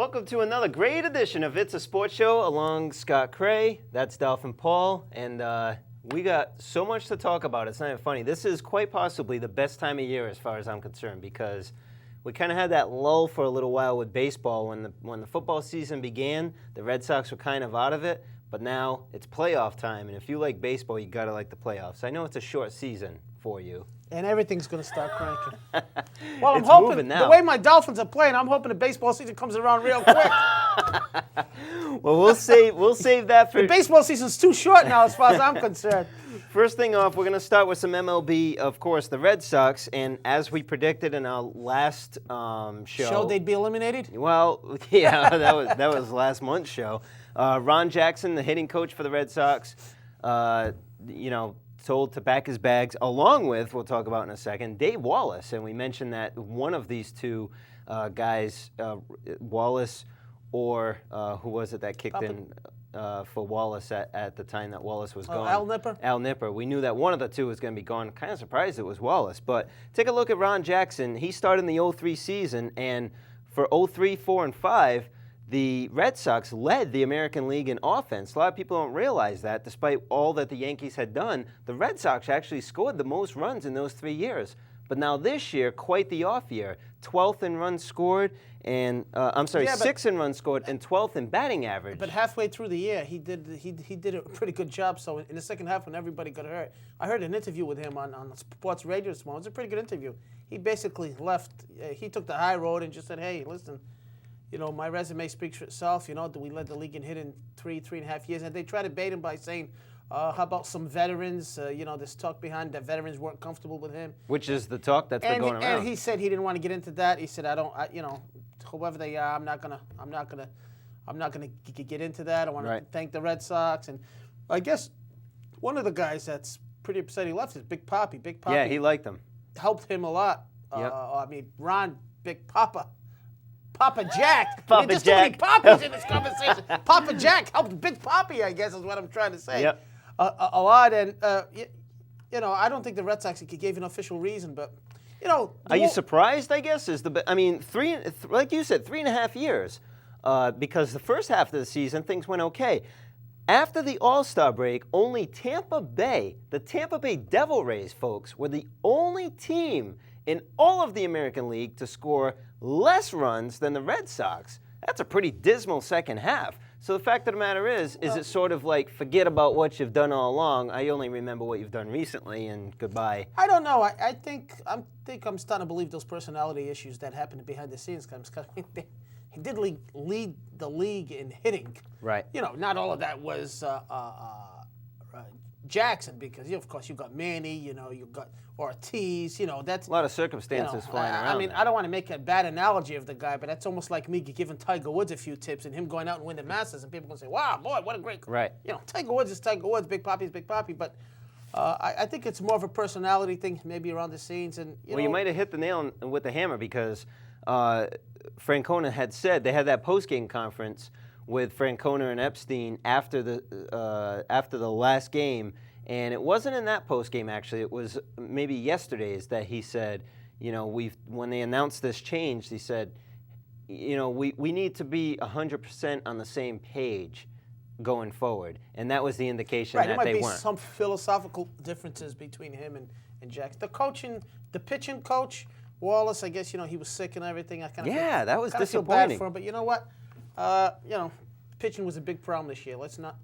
Welcome to another great edition of It's a Sports Show along Scott Cray. That's Dolphin Paul, and we got so much to talk about. It's not even funny. This is quite possibly the best time of year as far as I'm concerned because we kind of had that lull for a little while with baseball. When the football season began, the Red Sox were kind of out of it, but now it's playoff time, and if you like baseball, you got to like the playoffs. I know it's a short season for you. And everything's going to start cranking. Well, I'm It's hoping, moving now. the way my Dolphins are playing, I'm hoping the baseball season comes around real quick. Well, we'll save that for... The baseball season's too short now as far as I'm concerned. First thing off, we're going to start with some MLB, of course, the Red Sox, and as we predicted in our last show... Show they'd be eliminated? Well, yeah, that was last month's show. Ron Jackson, the hitting coach for the Red Sox, told to pack his bags, along with, we'll talk about in a second, Dave Wallace. And we mentioned that one of these two guys, Wallace or who was it that kicked in for Wallace at the time that Wallace was gone? Al Nipper? Al Nipper. We knew that one of the two was going to be gone. Kind of surprised it was Wallace. But take a look at Ron Jackson. He started in the 03 season, and for 03, 4, and 5, the Red Sox led the American League in offense. A lot of people don't realize that. Despite all that the Yankees had done, the Red Sox actually scored the most runs in those 3 years. But now this year, quite the off year. 12th in runs scored, and 6th in runs scored, and 12th in batting average. But halfway through the year, he did a pretty good job. So in the second half, when everybody got hurt, I heard an interview with him on sports radio this morning. It was a pretty good interview. He basically left. He took the high road and just said, "Hey, listen. My resume speaks for itself. We led the league in hitting 3.5 years." And they tried to bait him by saying, how about some veterans? This talk behind that veterans weren't comfortable with him. Which is the talk that's been going around. And he said he didn't want to get into that. He said, whoever they are, I'm not gonna get into that. I want to thank the Red Sox. And I guess one of the guys that's pretty upset he left is Big Papi. Big Papi. Yeah, he liked him. Helped him a lot. Yep. Ron, Big Papa Jack. Papa There's Jack. too many Papas in this conversation. Papa Jack helped Big Papi, I guess is what I'm trying to say. Yep. A lot. And, I don't think the Red Sox gave an official reason, but, Are you surprised, I guess? Like you said, 3.5 years. Because the first half of the season, things went okay. After the All-Star break, only the Tampa Bay Devil Rays, folks, were the only team in all of the American League to score less runs than the Red Sox. That's a pretty dismal second half. So the fact of the matter is it sort of like forget about what you've done all along. I only remember what you've done recently, and goodbye. I don't know. I think I'm starting to believe those personality issues that happened behind the scenes. He did lead the league in hitting. Right. Not all of that was Jackson, because of course you got Manny, you got Ortiz, that's a lot of circumstances flying around. I don't want to make a bad analogy of the guy, but that's almost like me giving Tiger Woods a few tips and him going out and winning the Masters, and people going to say, "Wow, boy, what a great!" Right. Tiger Woods is Tiger Woods, Big Papi's Big Papi, but I think it's more of a personality thing, maybe around the scenes, and you might have hit the nail with the hammer because Francona had said they had that post-game conference with Francona and Epstein after the last game, and it wasn't in that post game actually. It was maybe yesterday's that he said, when they announced this change, he said, we need to be 100% on the same page going forward, and that was the indication that they weren't. There might be some philosophical differences between him and Jackson. The pitching coach, Wallace, I guess he was sick and everything. That was disappointing. Feel bad for him, but you know what? Pitching was a big problem this year. Let's not.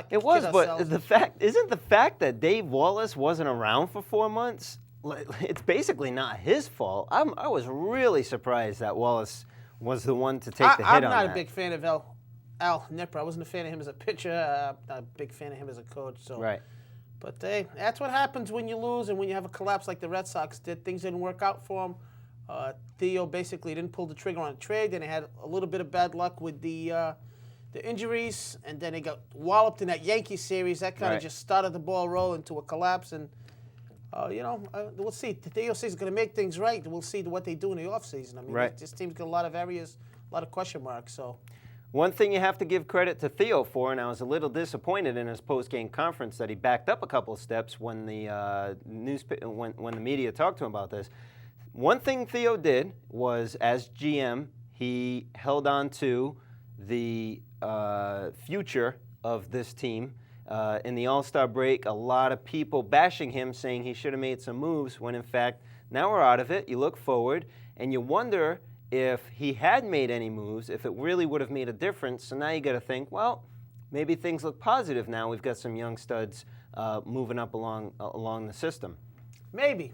It was, but the fact that Dave Wallace wasn't around for 4 months, it's basically not his fault. I was really surprised that Wallace was the one to take the hit on that. I'm not a big fan of Al Nipper. I wasn't a fan of him as a pitcher. I'm not a big fan of him as a coach. So. Right. But that's what happens when you lose and when you have a collapse like the Red Sox did. Things didn't work out for him. Theo basically didn't pull the trigger on a trade. Then he had a little bit of bad luck with the injuries, and then he got walloped in that Yankee series. That kind of just started the ball rolling to a collapse. And we'll see. Theo says he's going to make things right. We'll see what they do in the offseason. This team's got a lot of areas, a lot of question marks. So. One thing you have to give credit to Theo for, and I was a little disappointed in his post-game conference that he backed up a couple of steps when the when the media talked to him about this. One thing Theo did was, as GM, he held on to the future of this team. In the All-Star break, a lot of people bashing him, saying he should have made some moves, when in fact, now we're out of it. You look forward, and you wonder if he had made any moves, if it really would have made a difference. So now you got to think, well, maybe things look positive now. We've got some young studs moving up along the system. Maybe.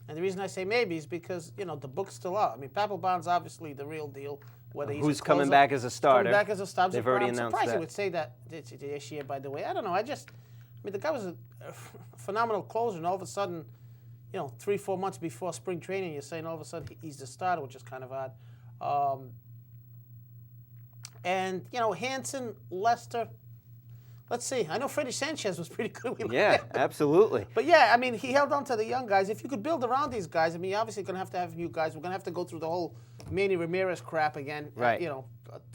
And the reason I say maybe is because, the book's still out. I mean, Papelbon's obviously the real deal. Whether he's who's coming back as a starter? Coming back as a starter. They've already I'm announced surprised that. he would say that this year, by the way. I don't know. I mean, the guy was a phenomenal closer, and all of a sudden, 3-4 months before spring training, you're saying all of a sudden he's the starter, which is kind of odd. And, Hansen, Lester, let's see. I know Freddie Sanchez was pretty good. Yeah, absolutely. But yeah, I mean, he held on to the young guys. If you could build around these guys, I mean, you're obviously going to have new guys. We're going to have to go through the whole Manny Ramirez crap again. Right.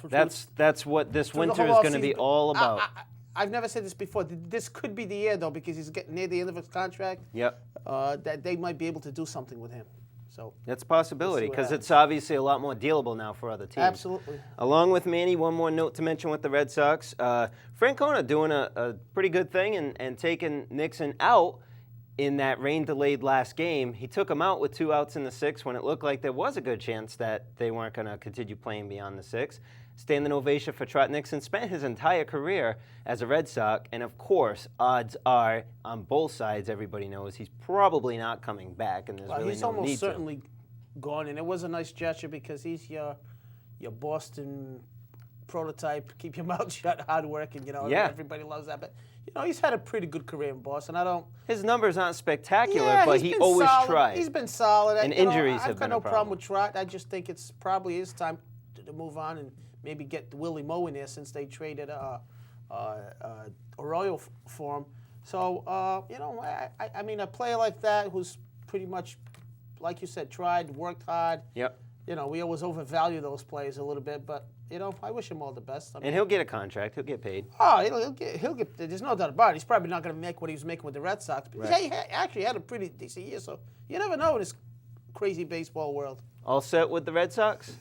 That's what this winter is going to be all about. I've never said this before. This could be the year, though, because he's getting near the end of his contract. Yep. That they might be able to do something with him. So that's a possibility, because it's obviously a lot more dealable now for other teams. Absolutely. Along with Manny, one more note to mention with the Red Sox. Francona doing a pretty good thing and taking Nixon out in that rain-delayed last game. He took him out with 2 outs in the 6th when it looked like there was a good chance that they weren't going to continue playing beyond the 6th. Standing ovation for Trot Nixon. Spent his entire career as a Red Sox, and of course, odds are on both sides. Everybody knows he's probably not coming back, and there's really he's no need almost to. certainly gone, and it was a nice gesture because he's your Boston prototype. Keep your mouth shut, hard working. Yeah. Everybody loves that. But he's had a pretty good career in Boston. His numbers aren't spectacular, but he always tried. He's been solid, and injuries have I've been got no a problem with Trot. I just think it's probably his time to move on and maybe get Willie Moe in there, since they traded Arroyo for him. So, I mean, a player like that who's pretty much, like you said, tried, worked hard. Yep. We always overvalue those players a little bit, but, I wish him all the best. And he'll get a contract. He'll get paid. Oh, he'll get. There's no doubt about it. He's probably not going to make what he was making with the Red Sox. But Right. he actually had a pretty decent year, so you never know in this crazy baseball world. All set with the Red Sox?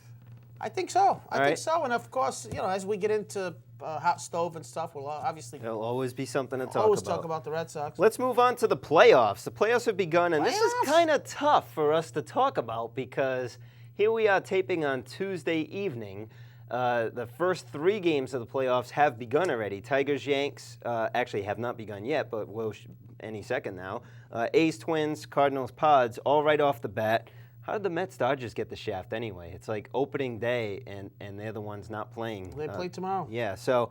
I think so. I think right. so. And of course, as we get into hot stove and stuff, we'll obviously There'll always be something to talk always about. talk about the Red Sox. Let's move on to the playoffs. The playoffs have begun, and this is Playoffs? kind of tough for us to talk about because here we are taping on Tuesday evening. The first 3 games of the playoffs have begun already. Tigers, Yanks actually have not begun yet, but will any second now. A's, Twins, Cardinals, Pods, all right off the bat. How did the Mets Dodgers get the shaft anyway? It's like opening day, and they're the ones not playing. They play tomorrow. Yeah, so,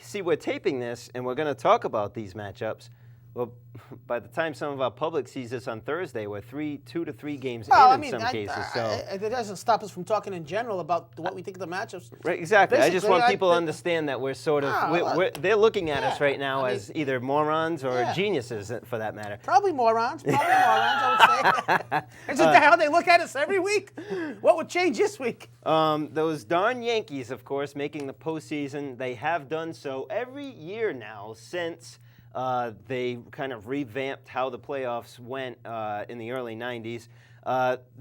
see, we're taping this, and we're going to talk about these matchups. Well, by the time some of our public sees this on Thursday, we're 2 to 3 games in some cases. So it doesn't stop us from talking in general about what we think of the matchups. right, exactly. I just Basically, want people to understand that we're sort of they're looking at us right now as either morons or geniuses, for that matter. Probably morons. I would say. Isn't that how they look at us every week? What would change this week? Those darn Yankees, of course, making the postseason. They have done so every year now since they kind of revamped how the playoffs went in the early 90s.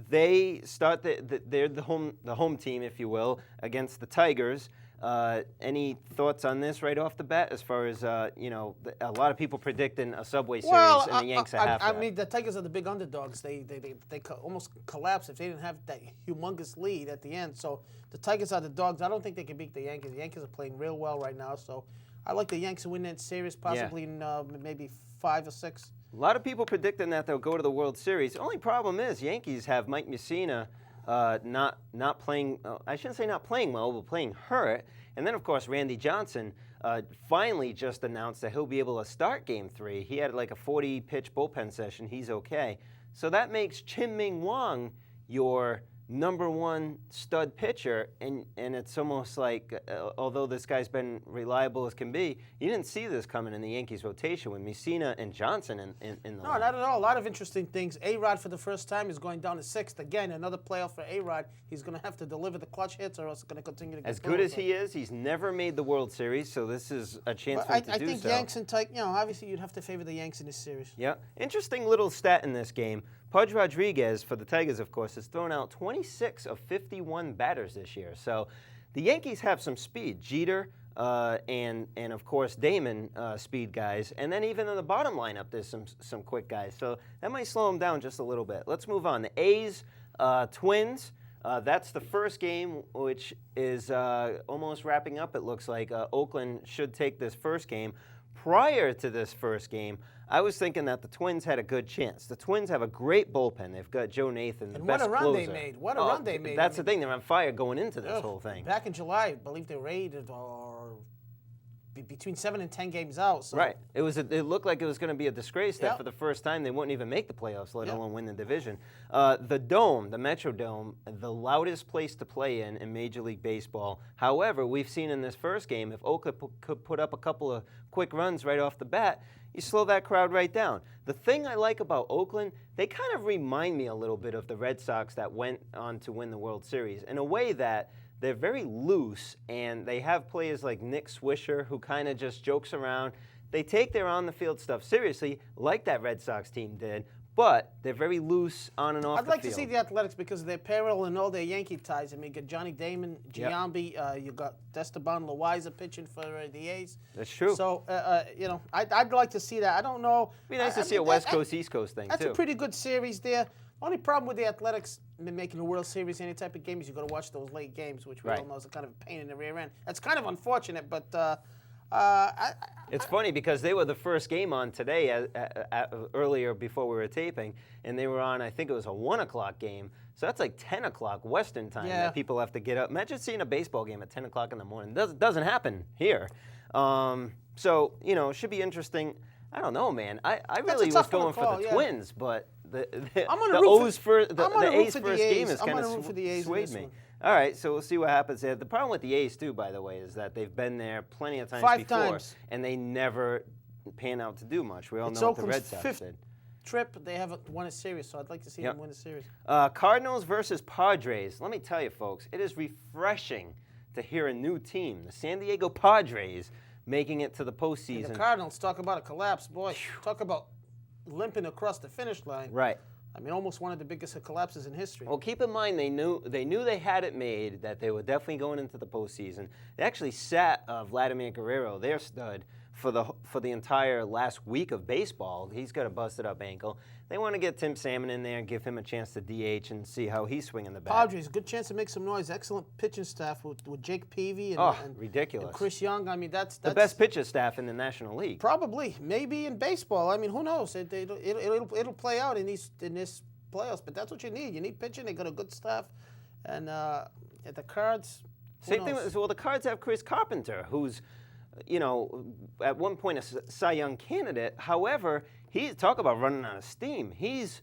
They start they're the home team, if you will, against the Tigers. Any thoughts on this right off the bat? As far as a lot of people predicting a Subway Series, and the Yanks have that. I mean, the Tigers are the big underdogs. They almost collapse if they didn't have that humongous lead at the end. So the Tigers are the dogs. I don't think they can beat the Yankees. The Yankees are playing real well right now. So I like the Yanks to win that series, possibly in maybe 5 or 6. A lot of people predicting that they'll go to the World Series. The only problem is Yankees have Mike Mussina not playing. I shouldn't say not playing well, but playing hurt. And then, of course, Randy Johnson finally just announced that he'll be able to start Game 3. He had like a 40-pitch bullpen session. He's okay. So that makes Chien-Ming Wang your number 1 stud pitcher, and it's almost like, although this guy's been reliable as can be, you didn't see this coming in the Yankees rotation with Mussina and Johnson in the No, not at all. A lot of interesting things. A-Rod for the first time is going down to 6th. Again, another playoff for A-Rod. He's going to have to deliver the clutch hits or else it's going to continue to get as good as he is, he's never made the World Series, so this is a chance for him to do so. I think Yanks and Tigers, obviously you'd have to favor the Yanks in this series. Yeah. Interesting little stat in this game. Pudge Rodriguez, for the Tigers, of course, has thrown out 26 26 of 51 batters this year. So the Yankees have some speed. Jeter and of course Damon, speed guys. And then even in the bottom lineup, there's some quick guys. So that might slow them down just a little bit. Let's move on. The A's, Twins. That's the first game, which is almost wrapping up, it looks like. Oakland should take this first game. Prior to this first game, I was thinking that the Twins had a good chance. The Twins have a great bullpen. They've got Joe Nathan, the and best what a run closer. they made. What a run they made. That's the thing. They're on fire going into this whole thing. Back in July, I believe they rated between 7 and 10 games out. So. Right. It looked like it was going to be a disgrace that Yep. for the first time they wouldn't even make the playoffs, let alone win the division. The Dome, the Metrodome, the loudest place to play in Major League Baseball. However, we've seen in this first game, if Oakland could put up a couple of quick runs right off the bat, you slow that crowd right down. The thing I like about Oakland, they kind of remind me a little bit of the Red Sox that went on to win the World Series in a way that they're very loose, and they have players like Nick Swisher who kind of just jokes around. They take their on-the-field stuff seriously, like that Red Sox team did, but they're very loose on and off the field. I'd like to see the Athletics because of their payroll and all their Yankee ties. I mean, you got Johnny Damon, Giambi, you got Esteban Loaiza pitching for the A's. That's true. So, I'd like to see that. I don't know. It'd be nice to see a West Coast, East Coast thing, That's too. a pretty good series there. Only problem with the Athletics making the World Series, any type of game, is you got to watch those late games, which we all know is a kind of a pain in the rear end. That's kind of unfortunate, but it's funny because they were the first game on today earlier before we were taping, and they were on, I think it was a 1 o'clock game. So that's like 10 o'clock Western time that people have to get up. Imagine seeing a baseball game at 10 o'clock in the morning. Doesn't happen here. So, it should be interesting. I don't know, man. I really was going for the Twins, but the A's first game is kind of swayed me. All right, so we'll see what happens there. The problem with the A's, too, by the way, is that they've been there plenty of times before, and they never pan out to do much. We all know what the Red Sox did. Trip, they haven't won a series, so I'd like to see them win a series. Cardinals versus Padres. Let me tell you, folks, it is refreshing to hear a new team, the San Diego Padres, making it to the postseason. And the Cardinals, talk about a collapse, boy. Talk about limping across the finish line. Right. I mean, almost one of the biggest collapses in history. Well, keep in mind they knew they had it made, that they were definitely going into the postseason. They actually sat Vladimir Guerrero, their stud, for the entire last week of baseball. He's got a busted up ankle. They want to get Tim Salmon in there and give him a chance to DH and see how he's swinging the bat. Padres, good chance to make some noise. Excellent pitching staff with Jake Peavy and ridiculous. And Chris Young. I mean, that's the best pitcher staff in the National League. Probably, maybe in baseball. I mean, who knows? It'll play out in this playoffs. But that's what you need. You need pitching. They got a good staff, and at the Cards. Same thing. Well, the Cards have Chris Carpenter, who's at one point a Cy Young candidate. However, talk about running out of steam. He's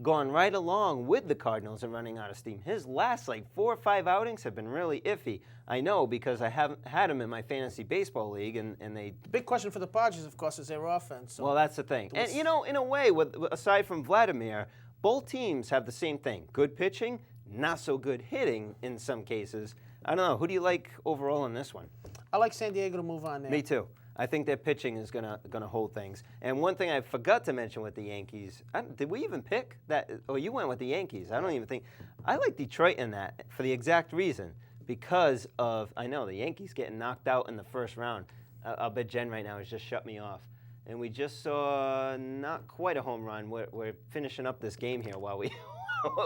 gone right along with the Cardinals and running out of steam. His last 4 or 5 outings have been really iffy. I know because I haven't had him in my fantasy baseball league, and they. The big question for the Padres, of course, is their offense. So well, that's the thing. And in a way, aside from Vladimir, both teams have the same thing: good pitching, not so good hitting in some cases. I don't know. Who do you like overall in this one? I like San Diego to move on there. Me too. I think their pitching is gonna hold things. And one thing I forgot to mention with the Yankees, did we even pick that? Oh, you went with the Yankees. I don't even think. I like Detroit in that for the exact reason, because of, I know, the Yankees getting knocked out in the first round. I'll bet Jen right now has just shut me off. And we just saw not quite a home run. We're finishing up this game here while we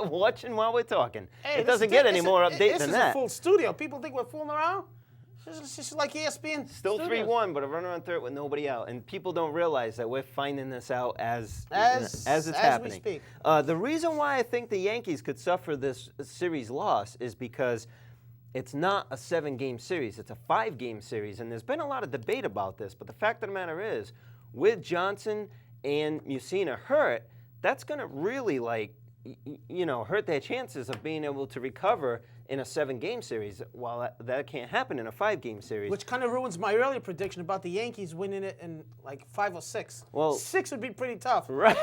watching while we're talking. Hey, it doesn't get any more update than that. This is a full studio. People think we're fooling around. It's just like ESPN. Still 3-1, but a runner on third with nobody out. And people don't realize that we're finding this out as it's happening. We speak. The reason why I think the Yankees could suffer this series loss is because it's not a 7-game series. It's a 5-game series. And there's been a lot of debate about this. But the fact of the matter is, with Johnson and Mussina hurt, that's going to really, hurt their chances of being able to recover in a 7-game series, while that can't happen in a 5-game series. Which kind of ruins my earlier prediction about the Yankees winning it in 5 or 6. Well, 6 would be pretty tough. Right.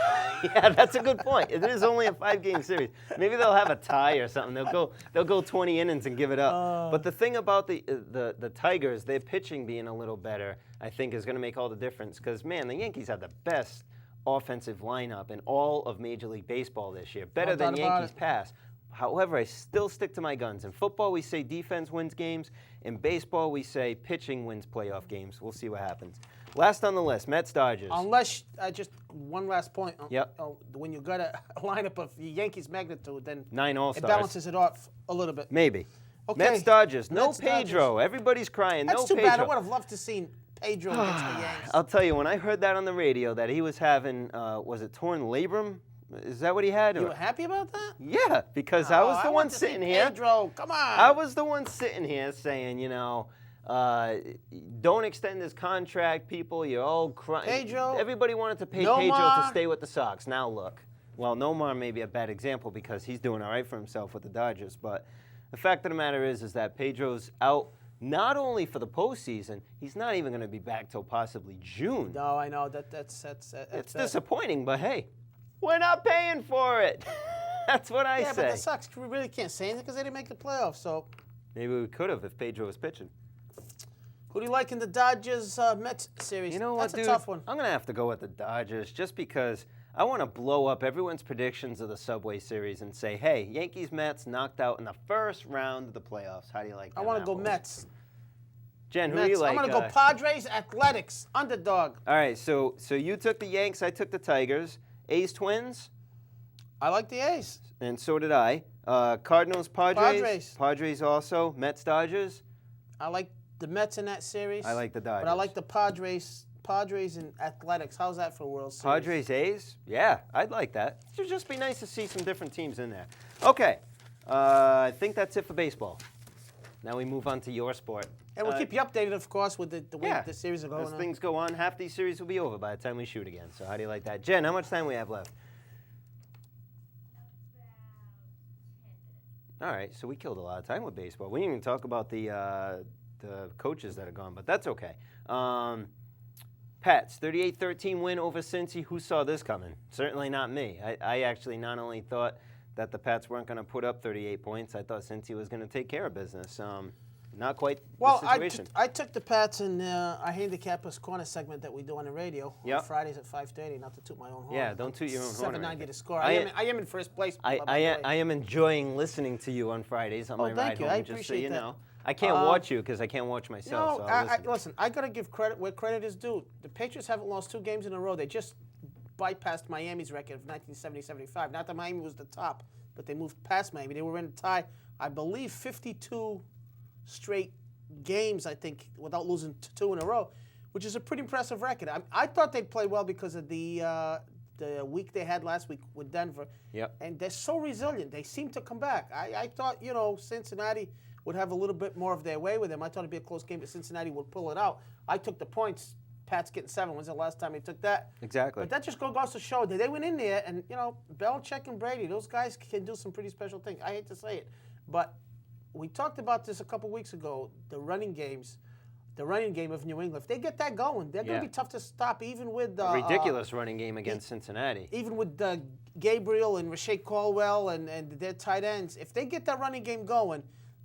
Yeah, that's a good point. It is only a 5-game series. Maybe they'll have a tie or something. They'll go 20 innings and give it up. But the thing about the Tigers, their pitching being a little better, I think is going to make all the difference. Because, man, the Yankees have the best offensive lineup in all of Major League Baseball this year. Better than Yankees past. However, I still stick to my guns. In football, we say defense wins games. In baseball, we say pitching wins playoff games. We'll see what happens. Last on the list, Mets Dodgers. Unless, just one last point. Yep. When you got a lineup of Yankees magnitude, then 9 All-Stars. it balances it off a little bit. Maybe. Okay. Mets Dodgers. No Mets, Pedro. Dodgers. Everybody's crying. That's no too Pedro. bad. I would have loved to see Pedro against the Yankees. I'll tell you, when I heard that on the radio, that he was having, was it torn labrum? Is that what he had? You were happy about that? Yeah, because I was the one sitting here. Pedro, come on. I was the one sitting here saying, don't extend his contract, people. You're all crying. Pedro. Everybody wanted to pay Pedro to stay with the Sox. Now look. Well, Nomar may be a bad example because he's doing all right for himself with the Dodgers. But the fact of the matter is that Pedro's out not only for the postseason, he's not even going to be back till possibly June. No, I know. That's it's disappointing, but hey, we're not paying for it. That's what I say. Yeah, but the Sox really can't say anything because they didn't make the playoffs. So maybe we could have if Pedro was pitching. Who do you like in the Dodgers Mets series? You know what, That's a tough one. I'm going to have to go with the Dodgers just because I want to blow up everyone's predictions of the Subway Series and say, hey, Yankees Mets knocked out in the first round of the playoffs. How do you like that? I want to go Mets. Jen, who Mets. do you like? I'm going to go Padres Athletics, underdog. All right, so you took the Yanks, I took the Tigers. A's Twins? I like the A's. And so did I. Cardinals Padres? Padres also. Mets Dodgers? I like the Mets in that series. I like the Dodgers. But I like the Padres and Athletics. How's that for World Series? Padres A's? Yeah, I'd like that. It would just be nice to see some different teams in there. Okay, I think that's it for baseball. Now we move on to your sport. And we'll keep you updated, of course, with the way the series are going as on. things go on, half these series will be over by the time we shoot again. So how do you like that? Jen, how much time we have left? All right, so we killed a lot of time with baseball. We didn't even talk about the coaches that are gone, but that's okay. Pats, 38-13 win over Cincy. Who saw this coming? Certainly not me. I actually not only thought that the Pats weren't going to put up 38 points, I thought Cincy was going to take care of business. Not quite the situation. I took the Pats in our Handicappers Corner segment that we do on the radio on Fridays at 5:30, not to toot my own horn. Yeah, don't toot your own horn. 790 to score. I am in first place. I am enjoying listening to you on Fridays on my ride home, just so you know. I can't watch you because I can't watch myself. No, listen, I got to give credit where credit is due. The Patriots haven't lost 2 games in a row. They just bypassed Miami's record of 1970-75. Not that Miami was the top, but they moved past Miami. They were in a tie, I believe, 52 straight games, I think, without losing 2 in a row, which is a pretty impressive record. I thought they'd play well because of the week they had last week with Denver. Yep. And they're so resilient. They seem to come back. I thought, Cincinnati would have a little bit more of their way with them. I thought it'd be a close game, but Cincinnati would pull it out. I took the points. Pats getting 7. When's the last time they took that? Exactly. But that just goes to show that they went in there, and, Belichick and Brady, those guys can do some pretty special things. I hate to say it, but we talked about this a couple weeks ago, the running game of New England. If they get that going, they're going to be tough to stop, even with the ridiculous running game against Cincinnati. Even with Gabriel and Rashae Caldwell and their tight ends. If they get that running game going,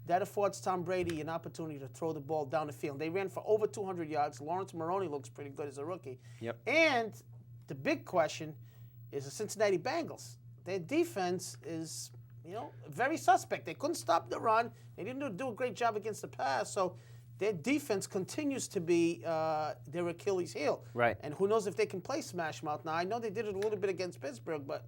that affords Tom Brady an opportunity to throw the ball down the field. They ran for over 200 yards. Lawrence Maroney looks pretty good as a rookie. Yep. And the big question is the Cincinnati Bengals. Their defense is very suspect. They couldn't stop the run. They didn't do a great job against the pass. So their defense continues to be their Achilles heel. Right. And who knows if they can play smash mouth. Now, I know they did it a little bit against Pittsburgh, but,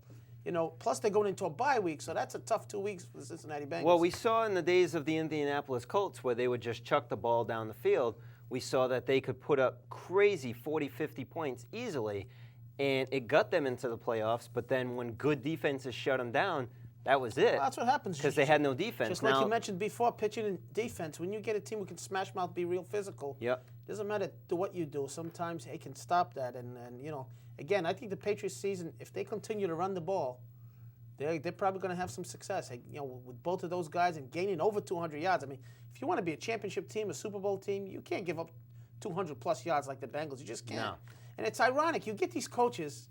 plus they're going into a bye week, so that's a tough 2 weeks for the Cincinnati Bengals. Well, we saw in the days of the Indianapolis Colts where they would just chuck the ball down the field, we saw that they could put up crazy 40, 50 points easily, and it got them into the playoffs. But then when good defenses shut them down, that was it. Well, that's what happens. Because they had no defense. Just like you mentioned before, pitching and defense, when you get a team who can smash mouth, be real physical, doesn't matter what you do. Sometimes they can stop that. And again, I think the Patriots season, if they continue to run the ball, they're probably going to have some success. With both of those guys and gaining over 200 yards. I mean, if you want to be a championship team, a Super Bowl team, you can't give up 200-plus yards like the Bengals. You just can't. No. And it's ironic. You get these coaches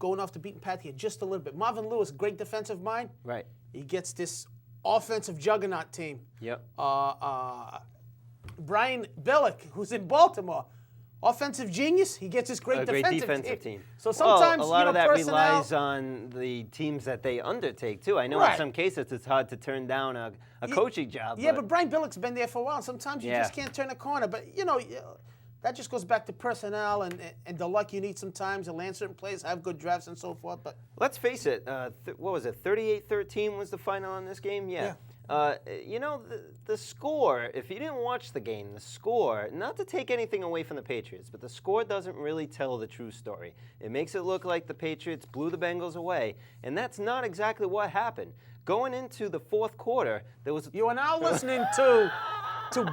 going off the beaten path here just a little bit. Marvin Lewis, great defensive mind. Right. He gets this offensive juggernaut team. Yep. Brian Billick, who's in Baltimore, offensive genius, he gets this great defensive team. So sometimes, a lot of that personnel relies on the teams that they undertake, too. I know in some cases it's hard to turn down a coaching job. Yeah, but Brian Billick's been there for a while. Sometimes you just can't turn a corner. But, that just goes back to personnel and the luck you need sometimes to land certain plays, have good drafts and so forth. But let's face it, what was it, 38-13 was the final on this game? Yeah. The score, if you didn't watch the game, the score, not to take anything away from the Patriots, but the score doesn't really tell the true story. It makes it look like the Patriots blew the Bengals away, and that's not exactly what happened. Going into the fourth quarter, there was... You are now listening to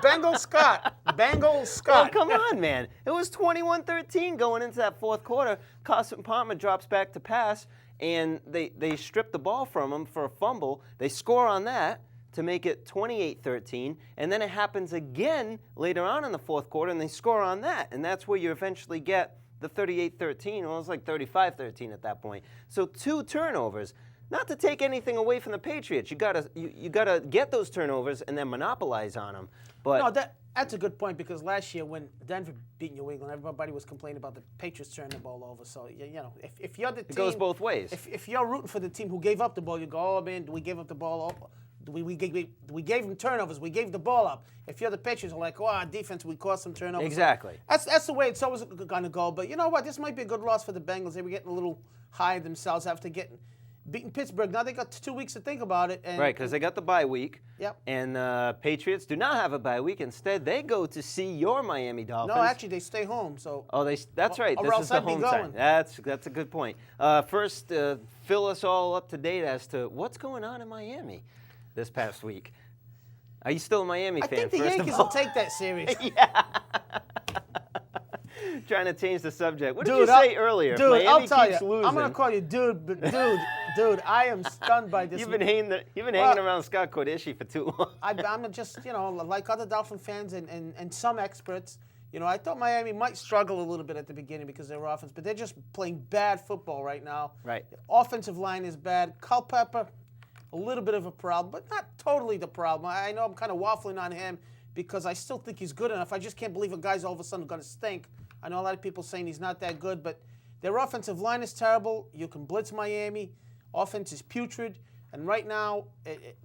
Bengal Scott. Bengal Scott. Oh, come on, man. It was 21-13 going into that fourth quarter. Carson Palmer drops back to pass, and they strip the ball from him for a fumble. They score on that to make it 28-13, and then it happens again later on in the fourth quarter, and they score on that, and that's where you eventually get the 38-13. Well, it was like 35-13 at that point. So 2 turnovers. Not to take anything away from the Patriots, you gotta get those turnovers and then monopolize on them. But no, that's a good point, because last year when Denver beat New England, everybody was complaining about the Patriots turning the ball over. So if you're the team, it goes both ways. If you're rooting for the team who gave up the ball, you go, oh man, we gave up the ball up. We gave them turnovers. We gave the ball up. If you're the Patriots, you're like, oh, our defense, we caused some turnovers. Exactly. That's the way it's always going to go. But you know what? This might be a good loss for the Bengals. They were getting a little high themselves after beating Pittsburgh. Now they got 2 weeks to think about it. Right, because they got the bye week. Yep. And Patriots do not have a bye week. Instead, they go to see your Miami Dolphins. No, actually, they stay home. So. Oh, that's right. Or this else is the I'd be home going. side. That's a good point. First, fill us all up to date as to what's going on in Miami this past week. Are you still a Miami fan? I think the Yankees will take that series. Yeah. Trying to change the subject. What did you say earlier? Dude, Miami I'll tell you. losing. I'm gonna call you dude, but dude, I am stunned by this. You've been hanging around Scott Cordischi for too long. I'm just, like other Dolphin fans and some experts, I thought Miami might struggle a little bit at the beginning because of their offense, but they're just playing bad football right now. Right. The offensive line is bad. Culpepper, a little bit of a problem, but not totally the problem. I know I'm kind of waffling on him because I still think he's good enough. I just can't believe a guy's all of a sudden going to stink. I know a lot of people saying he's not that good, but their offensive line is terrible. You can blitz Miami. Offense is putrid. And right now,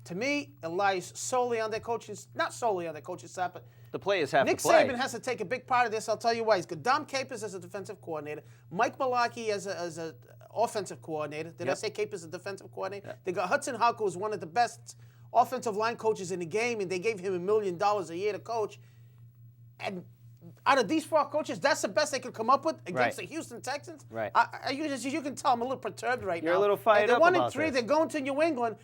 to me, it lies solely on their coaches. Not solely on their coaches' staff, but the players have Nick to play. Saban has to take a big part of this. I'll tell you why. He's got Dom Capers as a defensive coordinator, Mike Mularkey as a offensive coordinator. Did I say Capers as a defensive coordinator? They got Hudson Houck, who's one of the best offensive line coaches in the game, and they gave him $1 million a year to coach. And out of these 4 coaches, that's the best they could come up with against the Houston Texans. Right. As you can tell, I'm a little perturbed right now. You're a little fired up about about 1-3. this. They're going to New England.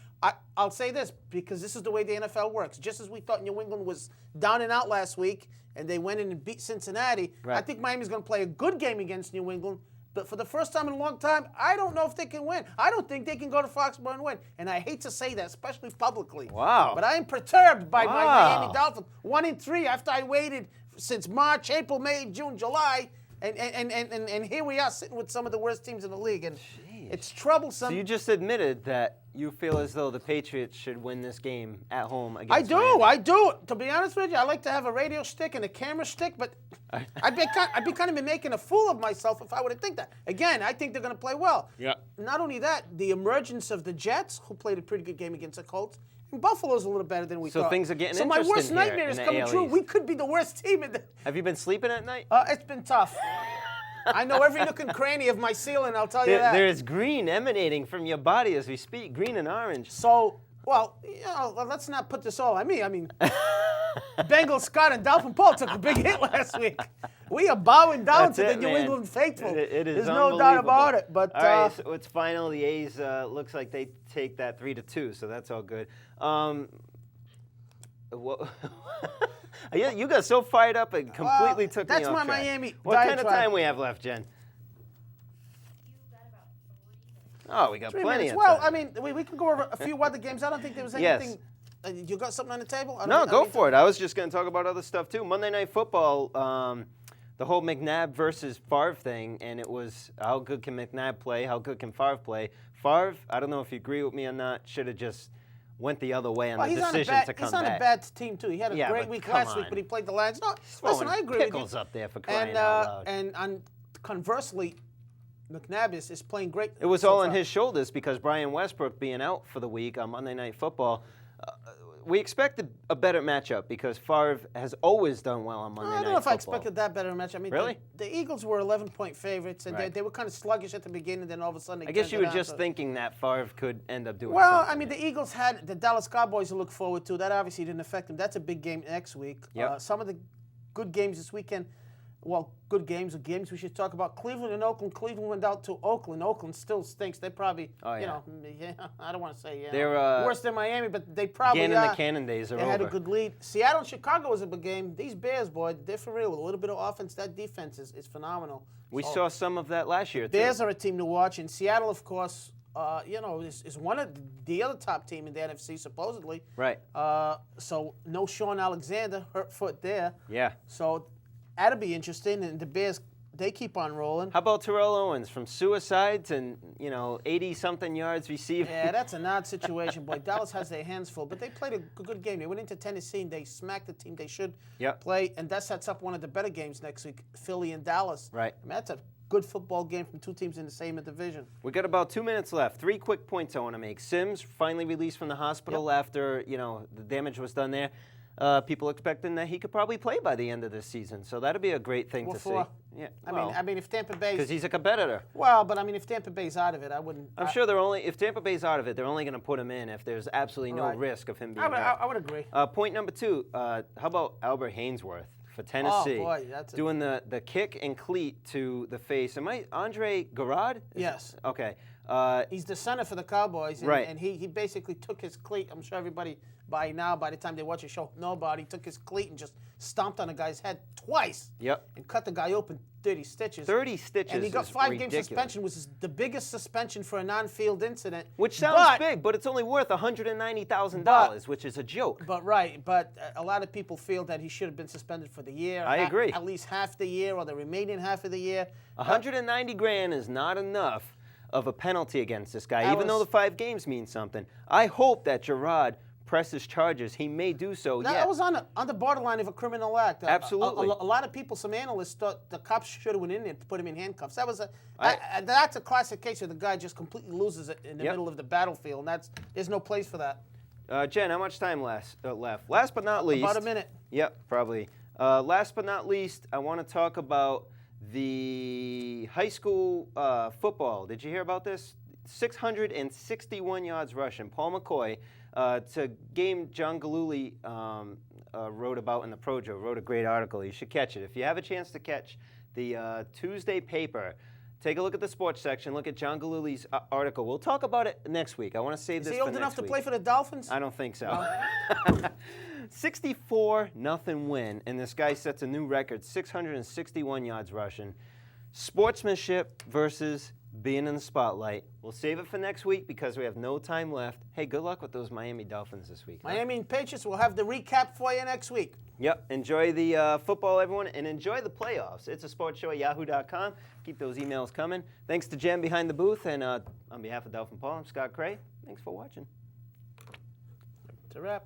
I'll say this, because this is the way the NFL works. Just as we thought New England was down and out last week, and they went in and beat Cincinnati, I think Miami's going to play a good game against New England. But for the first time in a long time, I don't know if they can win. I don't think they can go to Foxborough and win. And I hate to say that, especially publicly. Wow. But I am perturbed by my Miami Dolphins. 1-3 after I waited since March, April, May, June, July, and here we are sitting with some of the worst teams in the league. And it's troublesome. So you just admitted that you feel as though the Patriots should win this game at home against Miami. I do. To be honest with you, I like to have a radio stick and a camera stick, but I'd be kind of making a fool of myself if I were to think that. Again, I think they're going to play well. Yeah. Not only that, the emergence of the Jets, who played a pretty good game against the Colts, and Buffalo's a little better than we thought. So things are getting So interesting my worst here nightmare in is the coming AL true. East. We could be the worst team in the... Have you been sleeping at night? It's been tough. I know every nook and cranny of my ceiling, I'll tell you that. There is green emanating from your body as we speak, green and orange. So, let's not put this all on me. I mean, Bengal Scott and Dolphin Paul took a big hit last week. We are bowing down to the New England faithful. It is There's no doubt about it. But all right, so it's final. The A's looks like they take that 3-2, so that's all good. You got so fired up and completely took me off That's my track. Miami What kind of diatribe. time we have left, Jen? Oh, we got 3 plenty minutes. of Well, time. I mean, we can go over a few other games. I don't think there was Yes. anything. You got something on the table? No, go for it. I was just going to talk about other stuff, too. Monday Night Football, the whole McNabb versus Favre thing, and it was how good can McNabb play, how good can Favre play. Favre, I don't know if you agree with me or not, should have just went the other way on Well, the decision to come he's on back. a bad team, too. He had a Yeah, great but week come last week, on. but he played the Lions. No, Throwing listen, I agree with you. pickles up there for crying out loud. And conversely, McNabbs is playing great. It was so all on far. his shoulders because Brian Westbrook being out for the week on Monday Night Football. We expected a better matchup because Favre has always done well on Monday Night Football. I don't know if I expected that better match. I mean, really? The Eagles were 11-point favorites, and Right. they were kind of sluggish at the beginning. Then all of a sudden, I guess you were just thinking that Favre could end up doing Well, something. I mean, the Eagles had the Dallas Cowboys to look forward to. That obviously didn't affect them. That's a big game next week. Yep. Some of the good games this weekend. Well, good games or games we should talk about. Cleveland and Oakland. Cleveland went out to Oakland. Oakland still stinks. They probably, I don't want to say They're worse than Miami, but they probably Gannon the Cannon days are They over. had a good lead. Seattle and Chicago was a big game. These Bears, boy, they're for real. With a little bit of offense, that defense is phenomenal. We So, saw some of that last year, too. Bears are a team to watch, and Seattle, of course, is one of the other top team in the NFC supposedly. Right. So no Sean Alexander, hurt foot there. Yeah. So that'll be interesting, and the Bears, they keep on rolling. How about Terrell Owens from suicides and 80-something yards receiving? Yeah, that's an odd situation, boy. Dallas has their hands full, but they played a good game. They went into Tennessee and they smacked the team they should play, and that sets up one of the better games next week, Philly and Dallas. Right. I mean, that's a good football game from two teams in the same division. We got about 2 minutes left. 3 quick points I want to make. Sims finally released from the hospital after the damage was done there. People expecting that he could probably play by the end of this season, so that'll be a great thing to see. Yeah, I mean, if Tampa Bay, because he's a competitor. Well, but I mean, if Tampa Bay's out of it, I wouldn't. I'm sure if Tampa Bay's out of it, they're only going to put him in if there's absolutely no risk of him being hurt. I would agree. Point number 2. How about Albert Hainsworth for Tennessee? Oh boy, that's doing the kick and cleat to the face. Am I Andre Garrod? Yes. Okay. He's the center for the Cowboys, and, Right. and he basically took his cleat. I'm sure everybody by the time they watch the show, nobody took his cleat and just stomped on a guy's head twice. Yep. And cut the guy open 30 stitches. 30 stitches. And he got is 5-game ridiculous. suspension, which is the biggest suspension for a non-field incident. Which sounds big, but it's only worth $190,000, which is a joke. But a lot of people feel that he should have been suspended for the year. I agree. At least half the year or the remaining half of the year. $190,000 is not enough of a penalty against this guy, even though the 5 games mean something. I hope that Gerard presses charges. He may do so, That was on the borderline of a criminal act. Absolutely. A lot of people, some analysts, thought the cops should have went in there to put him in handcuffs. That's a classic case where the guy just completely loses it in the middle of the battlefield, and there's no place for that. Jen, how much time left? Last but not least. About a minute. Yep, probably. Last but not least, I want to talk about the high school football. Did you hear about this? 661 yards rushing. Paul McCoy, it's a game John Galooly wrote about in the Projo, wrote a great article. You should catch it. If you have a chance to catch the Tuesday paper, take a look at the sports section, look at John Galooly's article. We'll talk about it next week. I want to save this for next week. Is he old enough to play for the Dolphins? I don't think so. 64-0 win, and this guy sets a new record, 661 yards rushing. Sportsmanship versus being in the spotlight. We'll save it for next week because we have no time left. Hey, good luck with those Miami Dolphins this week. Miami and Patriots will have the recap for you next week. Yep. Enjoy the football, everyone, and enjoy the playoffs. It's a sports show at yahoo.com. Keep those emails coming. Thanks to Jen behind the booth, and on behalf of Dolphin Paul, I'm Scott Cray. Thanks for watching. It's a wrap.